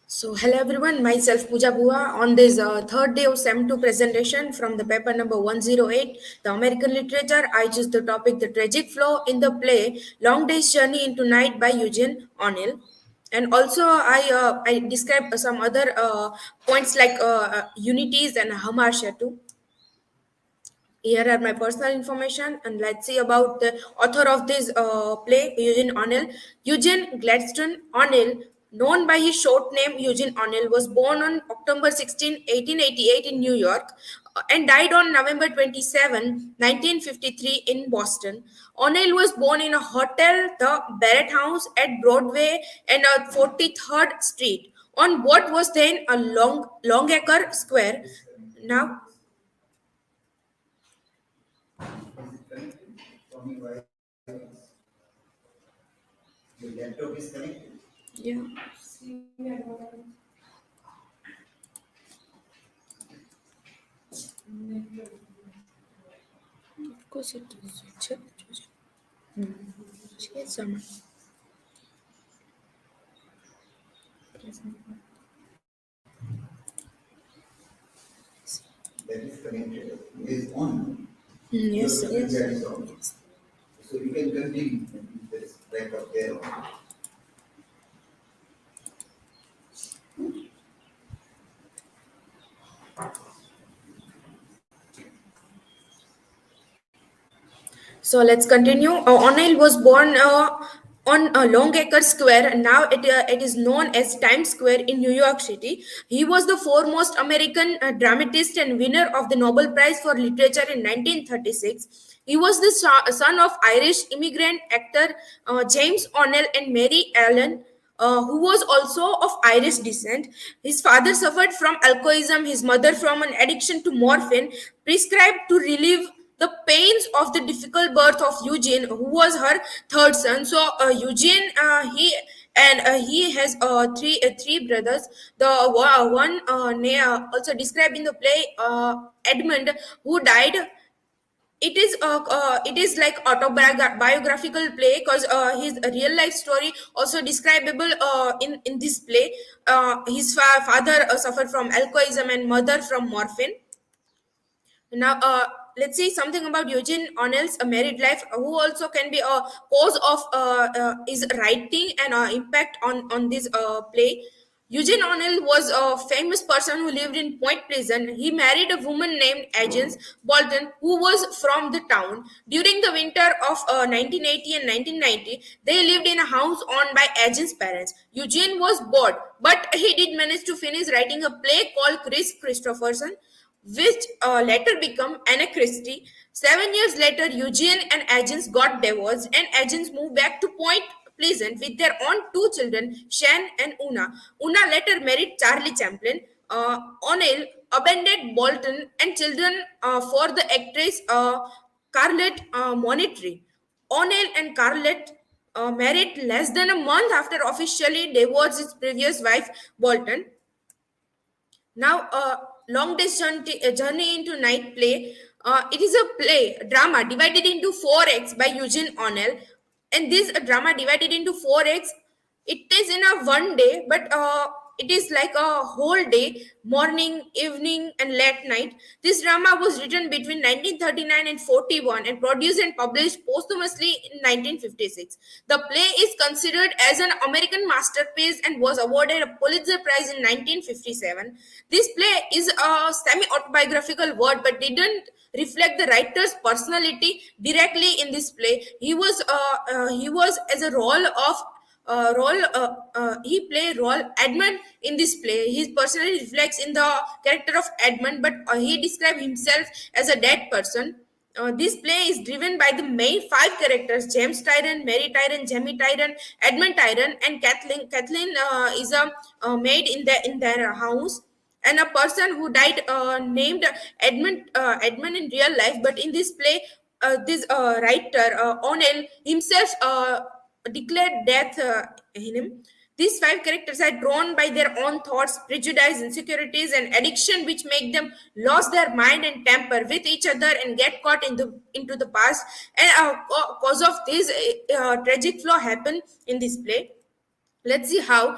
So, hello everyone, myself Pooja Bua on this third day of SEM 2 presentation from the paper number 108, the American Literature. I choose the topic The Tragic Flaw in the Play Long Day's Journey into Night by Eugene O'Neill. And also, I describe some other points like unities and hamartia too. Here are my personal information, and let's see about the author of this play, Eugene O'Neill. Eugene Gladstone O'Neill, known by his short name Eugene O'Neill, was born on October 16, 1888 in New York and died on November 27, 1953 in Boston. O'Neill was born in a hotel, the Barrett House at Broadway and 43rd Street on what was then a Longacre Square. Now, Your laptop is connected. yeah. Of course it is. Yes, summer. That is connected. It is on. Yes, Your yes. that is on. So you can continue. There is backup there. So let's continue. O'Neill was born on Longacre Square, and now it is known as Times Square in New York City. He was the foremost American dramatist and winner of the Nobel Prize for Literature in 1936. He was the son of Irish immigrant actor James O'Neill and Mary Allen. Who was also of Irish descent. His father suffered from alcoholism, his mother from an addiction to morphine, prescribed to relieve the pains of the difficult birth of Eugene, who was her third son. So Eugene, he has three brothers. The one also described in the play, Edmund, who died. It is like autobiographical play because his real life story also describable in this play. His father suffered from alcoholism and mother from morphine. Now, let's see something about Eugene O'Neill's married life, who also can be a cause of his writing and impact on this play. Eugene O'Neill was a famous person who lived in Point Pleasant. He married a woman named Agnes Bolton, who was from the town. During the winter of 1980 and 1990, they lived in a house owned by Agnes' parents. Eugene was bored, but he did manage to finish writing a play called Chris Christopherson, which later became Anna Christie. 7 years later, Eugene and Agnes got divorced, and Agnes moved back to Point Pleasant with their own two children, Shan and Una. Una later married Charlie Chaplin. O'Neill abandoned Bolton and children for the actress Carlette Monetry. O'Neill and Carlette married less than a month after officially divorced his previous wife, Bolton. Now, Long Day's Journey into Night play. It is a play, a drama divided into four acts by Eugene O'Neill. And this drama divided into four acts, it is in a one day, but it is like a whole day, morning, evening, and late night. This drama was written between 1939 and 41 and produced and published posthumously in 1956. The play is considered as an American masterpiece and was awarded a Pulitzer Prize in 1957. This play is a semi-autobiographical work but didn't reflect the writer's personality directly in this play. He was as a he played role Edmund in this play. His personality reflects in the character of Edmund, but he described himself as a dead person. This play is driven by the main five characters: James Tyrone, Mary Tyrone, Jamie Tyrone, Edmund Tyrone, and Kathleen. Kathleen is a maid in their house, and a person who died named Edmund in real life. But in this play, this writer O'Neill himself declared death in him. These five characters are drawn by their own thoughts, prejudice, insecurities, and addiction, which make them lose their mind and temper with each other and get caught into the past. And cause of this tragic flaw happen in this play. Let's see how.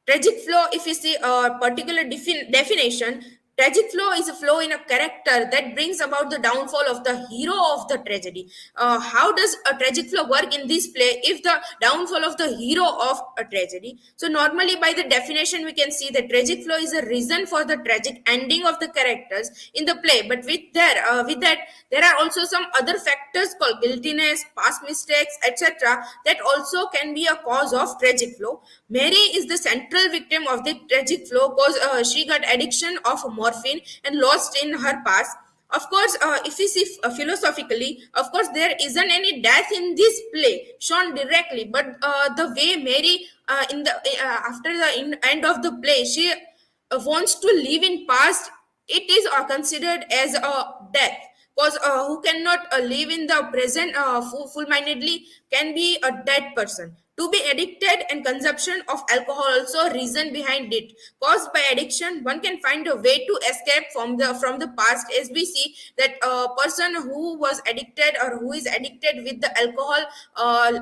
Tragic flow, if you see a particular definition, tragic flow is a flow in a character that brings about the downfall of the hero of the tragedy. How does a tragic flow work in this play if the downfall of the hero of a tragedy? So normally by the definition we can see that tragic flow is a reason for the tragic ending of the characters in the play, but with that there are also some other factors called guiltiness, past mistakes, etc., that also can be a cause of tragic flow. Mary is the central victim of the tragic flow because she got addiction of morphine and lost in her past. Of course, if we see philosophically, of course, there isn't any death in this play shown directly, but the way Mary, in the after the end of the play, she wants to live in past, it is considered as a death, because who cannot live in the present full-mindedly can be a dead person. To be addicted and consumption of alcohol also reason behind it. Caused by addiction, one can find a way to escape from the past, as we see that a person who was addicted or who is addicted with the alcohol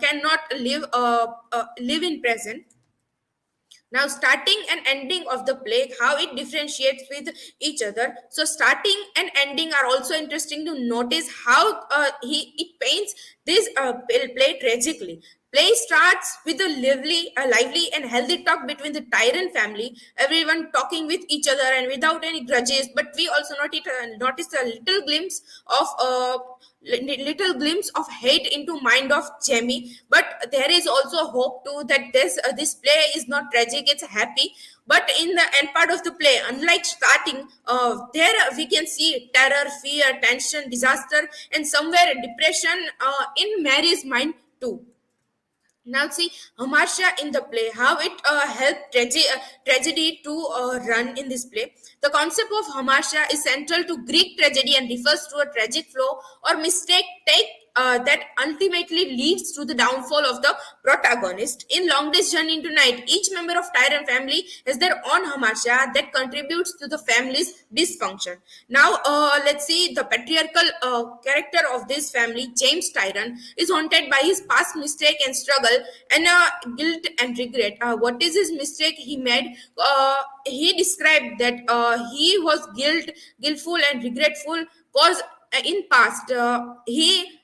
cannot live in present. Now, starting and ending of the play, how it differentiates with each other. So, starting and ending are also interesting to notice how it paints this play tragically. Play starts with a lively and healthy talk between the tyrant family, everyone talking with each other and without any grudges. But we also notice a little glimpse of hate into mind of Jamie. But there is also hope too that this play is not tragic; it's happy. But in the end part of the play, unlike starting, there we can see terror, fear, tension, disaster, and somewhere depression in Mary's mind too. Now see Hamasha in the play, how it helped tragedy to run in this play. The concept of Hamasha is central to Greek tragedy and refers to a tragic flow or mistake take that ultimately leads to the downfall of the protagonist. In Long Day's Journey into Night, each member of Tyrant family has their own Hamasha that contributes to the family's dysfunction. Now, let's see the patriarchal character of this family, James Tyrant, is haunted by his past mistake and struggle and guilt and regret. What is his mistake he made? He described that he was guiltful and regretful because in past he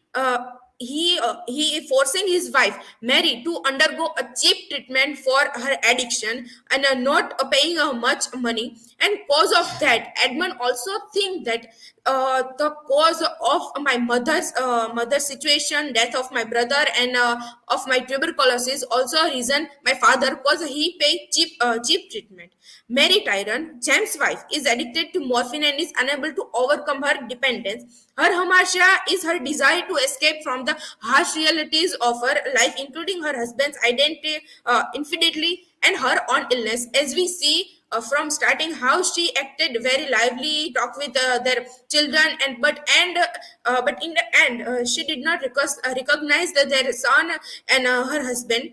forcing his wife Mary to undergo a cheap treatment for her addiction and not paying her much money, and cause of that Edmund also think that the cause of my mother's situation, death of my brother, and of my tuberculosis also a reason my father, cause he paid cheap treatment. Mary Tyrant, James' wife, is addicted to morphine and is unable to overcome her dependence. Her hamasha is her desire to escape from the harsh realities of her life, including her husband's identity, infidelity, and her own illness. As we see from starting, how she acted very lively, talk with their children, but in the end, she did not recognize that their son and her husband.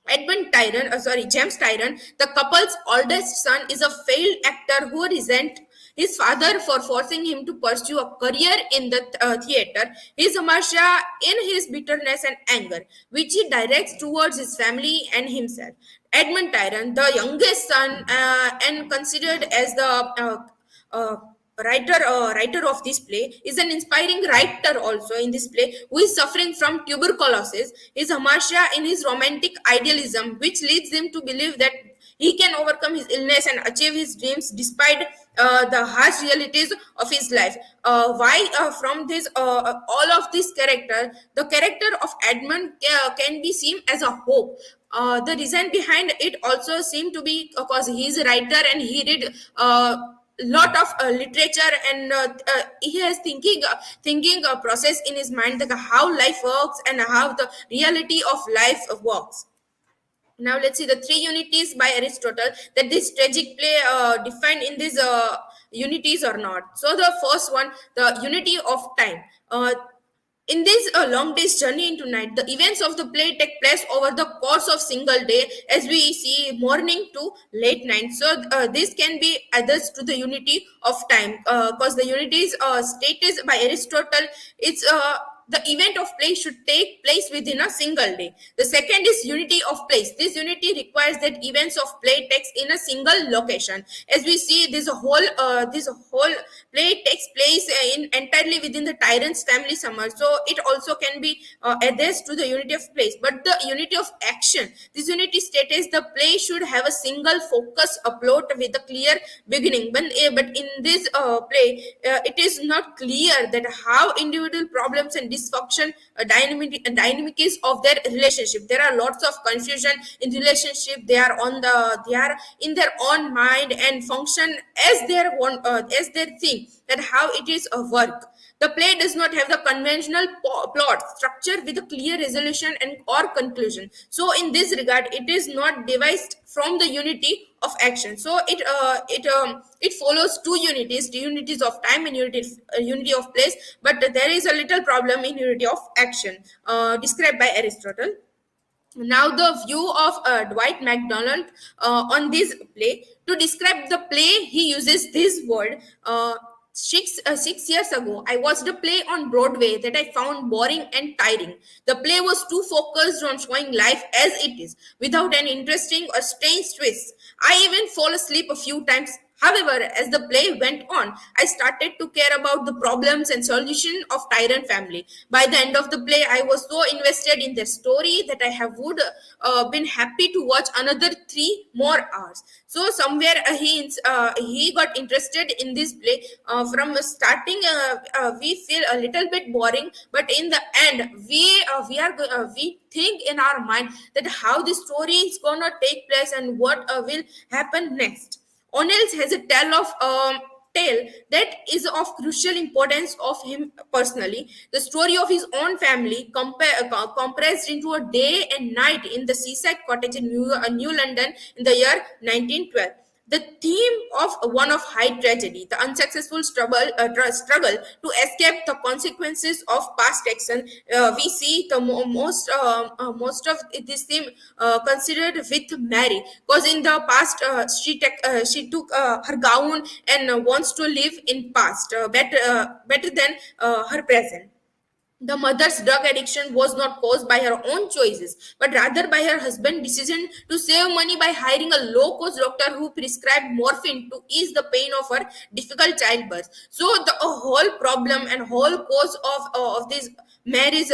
James Tyrant, the couple's oldest son, is a failed actor who resent his father for forcing him to pursue a career in the theater. His Amasha in his bitterness and anger, which he directs towards his family and himself. Edmund Tyrant, the youngest son and considered as the uh, writer of this play, is an inspiring writer also in this play, who is suffering from tuberculosis. His hamasha in his romantic idealism, which leads him to believe that he can overcome his illness and achieve his dreams despite the harsh realities of his life. Why from this all of this character, the character of Edmund can be seen as a hope. The reason behind it also seemed to be because he is a writer and he did lot of literature, and he has thinking process in his mind, like how life works and how the reality of life works. Now let's see the three unities by Aristotle, that this tragic play defined in these unities or not. So the first one, the unity of time. In this long day's journey into night, the events of the play take place over the course of single day, as we see morning to late night. So this can be others to the unity of time, because the unity is stated by Aristotle. It's the event of play should take place within a single day. The second is unity of place. This unity requires that events of play takes in a single location. As we see, this whole play takes place in entirely within the tyrant's family summer, so it also can be adheres to the unity of place. But the unity of action, this unity states the play should have a single focus, a plot with a clear beginning. But in this play, it is not clear that how individual problems and dysfunction dynamic is of their relationship. There are lots of confusion in relationship. They are in their own mind and function as their one as their thing, that how it is a work. The play does not have the conventional plot structure with a clear resolution and or conclusion. So in this regard, it is not devised from the unity of action. So it follows two unities, the unities of time and unity of place. But there is a little problem in unity of action described by Aristotle. Now the view of Dwight MacDonald on this play. To describe the play, he uses this word. 6 years ago, I watched a play on Broadway that I found boring and tiring. The play was too focused on showing life as it is, without an interesting or strange twist. I even fall asleep a few times. However, as the play went on, I started to care about the problems and solution of Tyrant family. By the end of the play, I was so invested in the story that I have would been happy to watch another 3 more hours. So somewhere he got interested in this play. From starting, we feel a little bit boring, but in the end, we think in our mind that how the story is gonna take place and what will happen next. O'Neill's has a tale that is of crucial importance of him personally. The story of his own family compressed into a day and night in the seaside cottage in New London in the year 1912. The theme of one of high tragedy, the unsuccessful struggle to escape the consequences of past action. We see the most of this theme considered with Mary, because in the past she took her gown and wants to live in past better than her present. The mother's drug addiction was not caused by her own choices, but rather by her husband's decision to save money by hiring a low-cost doctor who prescribed morphine to ease the pain of her difficult childbirth. So the whole problem and whole cause of this Mary's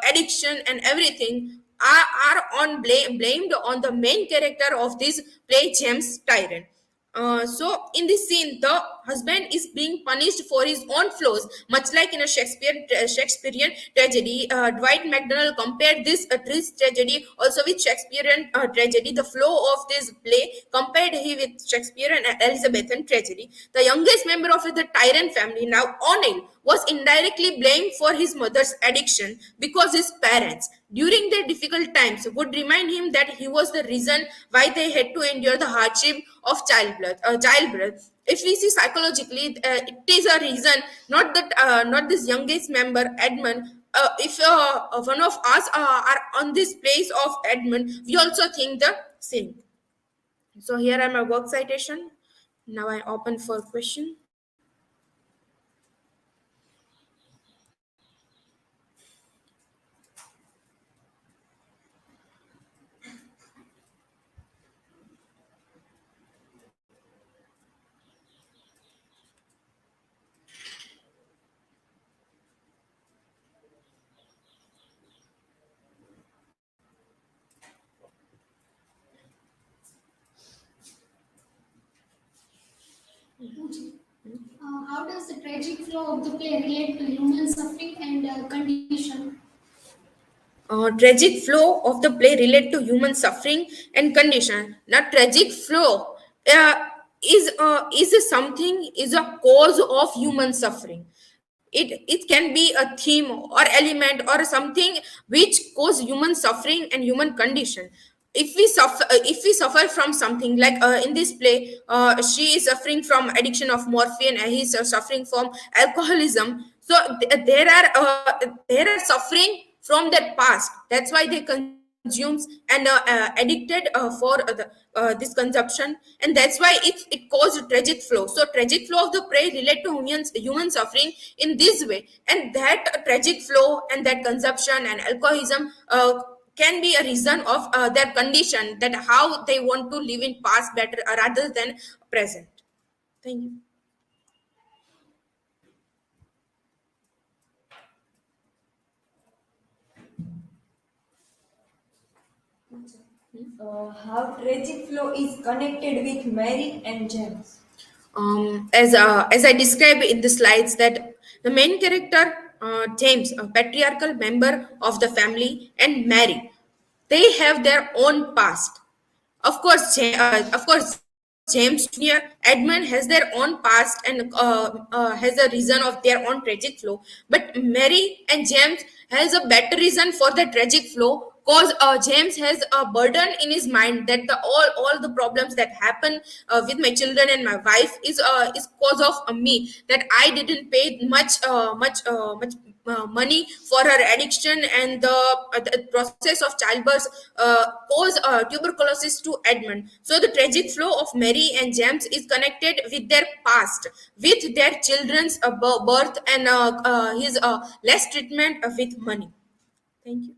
addiction and everything are blamed on the main character of this play, James Tyrant. So in this scene, the husband is being punished for his own flaws, much like in a Shakespearean tragedy. Dwight MacDonald compared this tragedy also with Shakespearean tragedy. The flow of this play compared he with Shakespearean and Elizabethan tragedy. The youngest member of the Tyrant family, now O'Neill, was indirectly blamed for his mother's addiction because his parents, during their difficult times, would remind him that he was the reason why they had to endure the hardship of childbirth. If we see psychologically, it is a reason, not this youngest member, Edmund. If one of us are on this place of Edmund, we also think the same. So here are my work citation. Now I open for question. Pooja, how does the tragic flow of the play relate to human suffering and condition? Tragic flow of the play relate to human suffering and condition. Now, tragic flow is a something is a cause of human suffering. It can be a theme or element or something which cause human suffering and human condition. If we suffer from something like in this play, she is suffering from addiction of morphine and he's suffering from alcoholism. So there are suffering from that past. That's why they consider consumes and addicted for this consumption, and that's why it caused tragic flow. So tragic flow of the prey relate to human suffering in this way, and that tragic flow and that consumption and alcoholism can be a reason of their condition, that how they want to live in past better rather than present. Thank you. How tragic flow is connected with Mary and James. As I described in the slides, that the main character James, a patriarchal member of the family, and Mary, they have their own past. Of course, James Jr. Edmund has their own past and has a reason of their own tragic flow. But Mary and James has a better reason for the tragic flow, cause James has a burden in his mind that all the problems that happen with my children and my wife is cause of me, that I didn't pay much money for her addiction, and the process of childbirth caused tuberculosis to Edmund. So the tragic flow of Mary and James is connected with their past, with their children's birth, and his less treatment with money. Thank you.